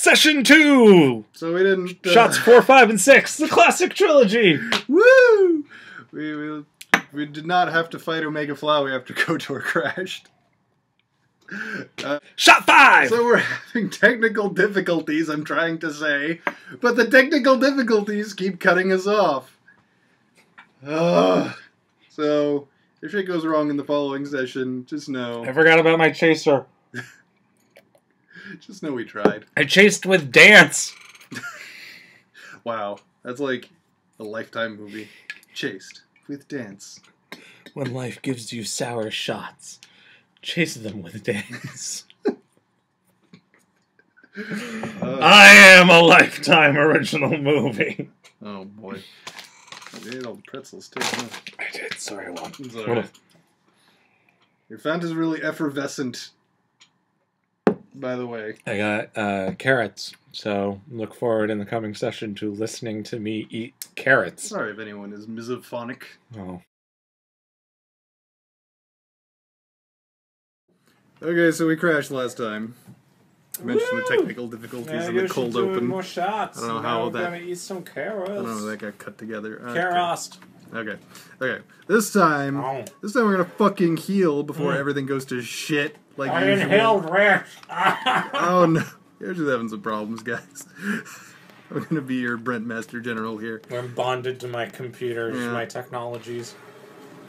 Session 2! So we didn't... Shots 4, 5, and 6. The classic trilogy! Woo! We did not have to fight Omega Flower after KOTOR crashed. Shot 5! So we're having technical difficulties, I'm trying to say. But the technical difficulties keep cutting us off. So, if shit goes wrong in the following session, just know... I forgot about my chaser. Just know we tried. I chased with dance. Wow, that's like a Lifetime movie. Chased with dance. When life gives you sour shots, chase them with dance. I am a Lifetime original movie. Oh boy. You ate all the pretzels too, huh? I did, sorry, Juan. It's alright. Your Fanta's really effervescent, by the way. I got carrots, so look forward in the coming session to listening to me eat carrots. Sorry if anyone is misophonic. Oh. Okay, so we crashed last time. I mentioned the technical difficulties in the cold open. More shots. I don't know how that... We're gonna eat some carrots. I don't know how that got cut together. Carrots. Okay. Okay. This time we're gonna fucking heal before everything goes to shit. Like I usual. inhaled rich. Oh no. You're just having some problems, guys. I'm gonna be your Brent Master General here. I'm bonded to my computers, my technologies.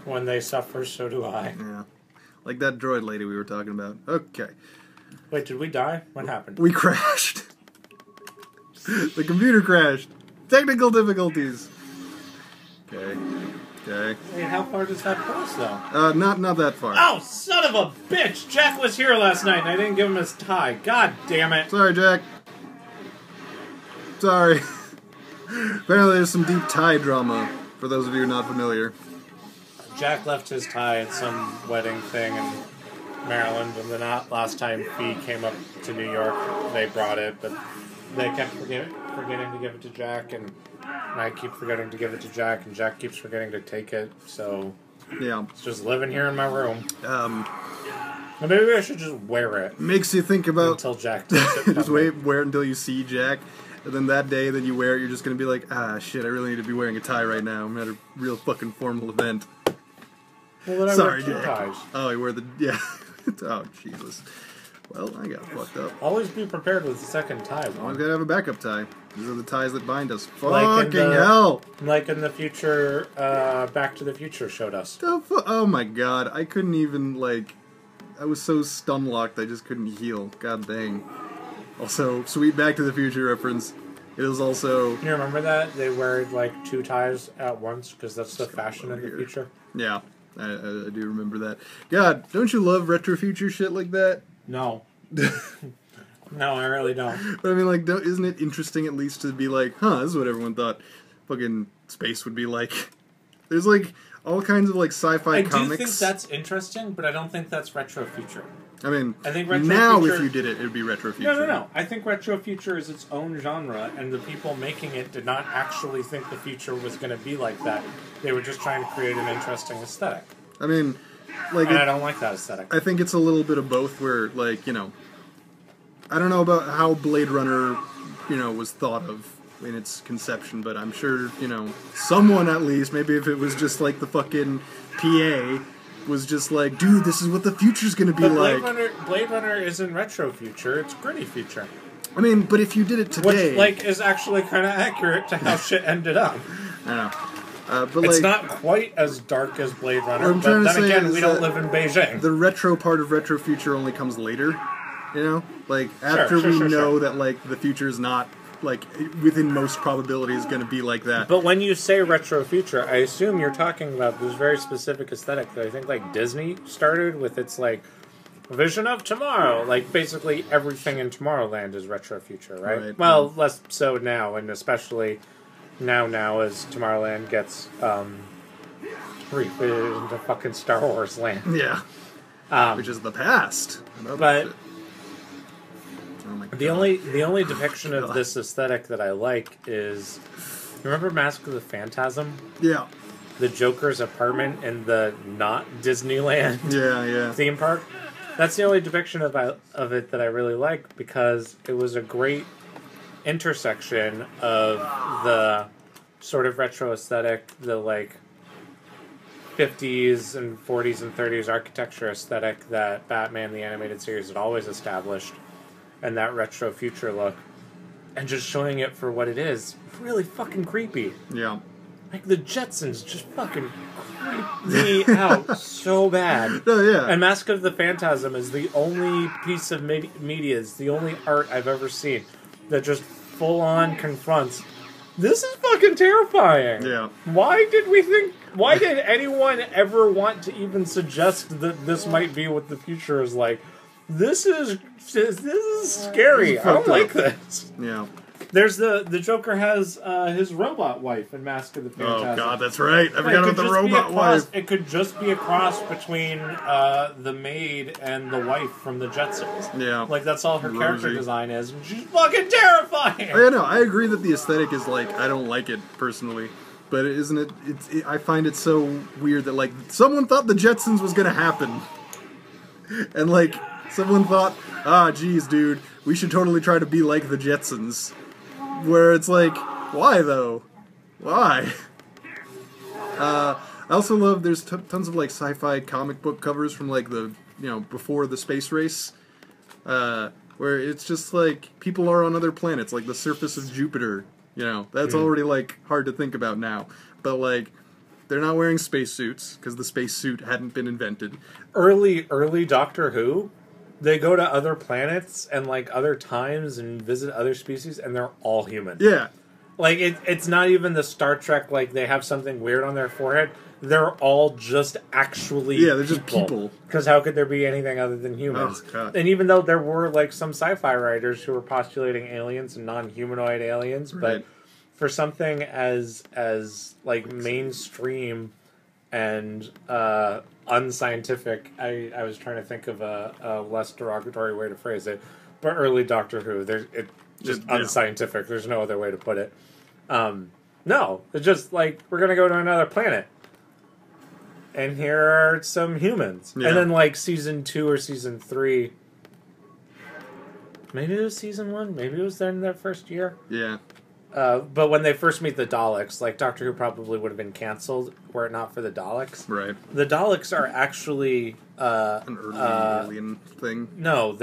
When they suffer, so do I. Yeah. Like that droid lady we were talking about. Okay. Wait, did we die? What happened? We crashed. The computer crashed. Technical difficulties. Okay. Okay. Wait, how far does that put us, though? Not that far. Oh, son of a bitch! Jack was here last night and I didn't give him his tie. God damn it. Sorry, Jack. Sorry. Apparently there's some deep tie drama, for those of you not familiar. Jack left his tie at some wedding thing in Maryland, and then last time he came up to New York, they brought it, but they kept forgetting to give it to Jack, and I keep forgetting to give it to Jack, and Jack keeps forgetting to take it, so yeah, it's just living here in my room. Maybe I should just wear it. Makes you think about until Jack takes it. Just wear it until you see Jack, and then that day that you wear it, you're just gonna be like, ah, shit, I really need to be wearing a tie right now. I'm at a real fucking formal event. Well, then I Sorry, wear two Jack. ties. Oh, you wear the Oh, Jesus. Well, I got fucked up. Always be prepared with the second tie. Always gotta have a backup tie. These are the ties that bind us. Like Fucking hell! Like in the future, Back to the Future showed us. Oh my god, I couldn't even, like... I was so stun-locked, I just couldn't heal. God dang. Also, sweet Back to the Future reference. It is also... You remember that? They wear, like, two ties at once, because that's the fashion in the future? Yeah. I do remember that. God, don't you love retro future shit like that? No. No, I really don't. But I mean, like, isn't it interesting at least to be like, huh, this is what everyone thought fucking space would be like. There's, like, all kinds of, like, sci-fi comics. I do think that's interesting, but I don't think that's retro future. I mean, I think retro now future... if you did it, it would be retro future. No. I think retro future is its own genre, and the people making it did not actually think the future was going to be like that. They were just trying to create an interesting aesthetic. I mean, like... And I don't like that aesthetic. I think it's a little bit of both where, like, you know... I don't know about how Blade Runner, you know, was thought of in its conception, but I'm sure, you know, someone at least, maybe if it was just like the fucking PA... was just like, dude, this is what the future's gonna be like. Blade Runner isn't retro future, it's gritty future. I mean, but if you did it today... Which, like, is actually kind of accurate to how shit ended up. I know. But it's like, not quite as dark as Blade Runner, but then again, we don't live in Beijing. The retro part of retro future only comes later, you know? Like, after we know that, like, the future is not, like, within most probability is going to be like that. But when you say retro future, I assume you're talking about this very specific aesthetic that I think, like, Disney started with its, like, vision of tomorrow. Like, basically everything in Tomorrowland is retro future, right? Well, less so now, and especially now as Tomorrowland gets refitted into fucking Star Wars land. Yeah. Which is the past. But... The only depiction of this aesthetic that I like is, remember Mask of the Phantasm? Yeah. The Joker's apartment in the not Disneyland theme park? That's the only depiction of it that I really like, because it was a great intersection of the sort of retro aesthetic, the like 50s and 40s and 30s architecture aesthetic that Batman the Animated Series had always established, and that retro future look, and just showing it for what it is, really fucking creepy. Yeah. Like, the Jetsons just fucking creep me out so bad. Oh, yeah. And Mask of the Phantasm is the only piece of media, is the only art I've ever seen that just full-on confronts, this is fucking terrifying. Yeah. Why did anyone ever want to even suggest that this might be what the future is like? This is scary. I don't like this. Yeah. There's the Joker has his robot wife in Mask of the Phantasm. Oh god, that's right. I forgot about the robot wife. It could just be a cross between the maid and the wife from the Jetsons. Yeah. Like, that's all her character design is. And she's fucking terrifying! Oh, yeah, no, I agree that the aesthetic is, like, I don't like it, personally. But isn't it, I find it so weird that, like, someone thought the Jetsons was gonna happen. And, like, someone thought, geez, dude, we should totally try to be like the Jetsons. Where it's like, why though? Why? I also love, there's tons of like sci-fi comic book covers from like the, before the space race, where it's just like, people are on other planets, like the surface of Jupiter, that's already like hard to think about now. But like, they're not wearing spacesuits, because the spacesuit hadn't been invented. Early Doctor Who, they go to other planets and like other times and visit other species, and they're all human. Yeah. Like, it's not even the Star Trek, like, they have something weird on their forehead. They're all just actually they're just people. Because how could there be anything other than humans? Oh, God. And even though there were, like, some sci-fi writers who were postulating aliens and non-humanoid aliens, Right. but for something as like, mainstream and unscientific, I was trying to think of a less derogatory way to phrase it, but early Doctor Who, just unscientific. There's no other way to put it. No, it's just like, we're gonna go to another planet, and here are some humans. Yeah. And then like season 2 or season 3, maybe it was season 1, maybe it was in their first year. Yeah. But when they first meet the Daleks, like, Doctor Who probably would have been canceled were it not for the Daleks. Right. The Daleks are actually An early alien thing. no,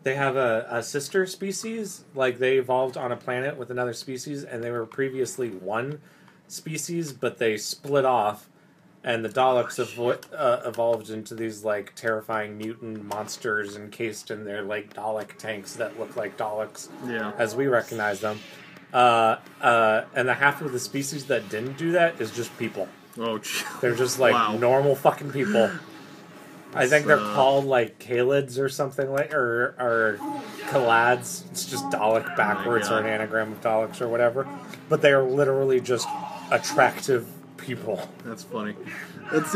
they have a sister species. Like, they evolved on a planet with another species, and they were previously one species, but they split off, and the Daleks evolved into these, like, terrifying mutant monsters encased in their, like, Dalek tanks that look like Daleks, as we recognize them. And the half of the species that didn't do that is just people. Oh, They're just, like, normal fucking people. I think they're called, like, Kalids or something, like, or Kalads. It's just Dalek backwards, or an anagram of Daleks or whatever. But they are literally just attractive people. That's funny. Those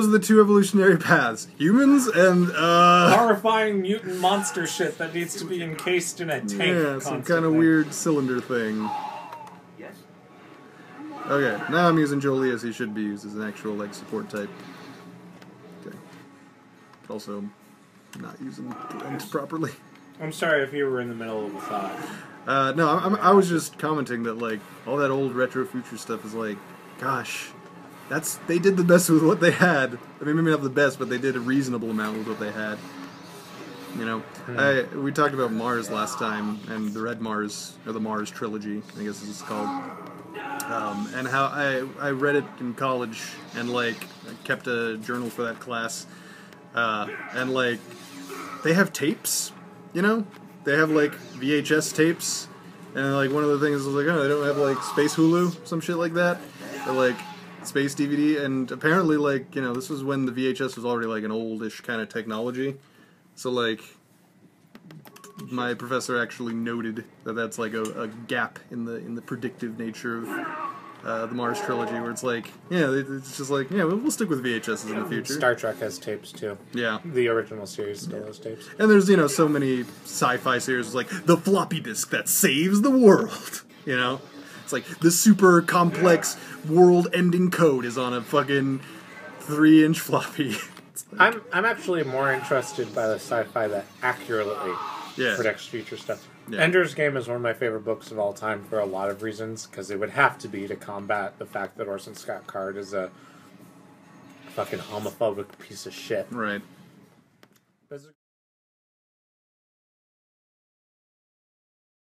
are the two evolutionary paths. Humans and, horrifying mutant monster shit that needs to be encased in a tank yeah, some kind of weird cylinder thing. Okay, now I'm using Jolie as he should be used as an actual, like, support type. Okay. Also, not using blend properly. I'm sorry if you were in the middle of a thought. No, I was just commenting that, like, all that old retro future stuff is like, gosh, they did the best with what they had. I mean, maybe not the best, but they did a reasonable amount with what they had. We talked about Mars last time, and the Red Mars, or the Mars trilogy, I guess this is called. And how I read it in college, and, like, I kept a journal for that class. And, like, they have tapes, They have, like, VHS tapes. And, like, one of the things was like, oh, they don't have, like, Space Hulu, some shit like that. Or, like, Space DVD. And apparently, like, this was when the VHS was already, like, an oldish kind of technology. So, like, my professor actually noted that that's, like, a gap in the predictive nature of the Mars trilogy, where it's like, it's just like, we'll stick with VHSs in the future. Star Trek has tapes, too. Yeah. The original series still has tapes. And there's, so many sci-fi series like the floppy disk that saves the world, It's like the super complex world-ending code is on a fucking 3-inch floppy. I'm actually more interested by the sci-fi that accurately predicts future stuff. Yeah. Ender's Game is one of my favorite books of all time for a lot of reasons, because it would have to be to combat the fact that Orson Scott Card is a fucking homophobic piece of shit. Right.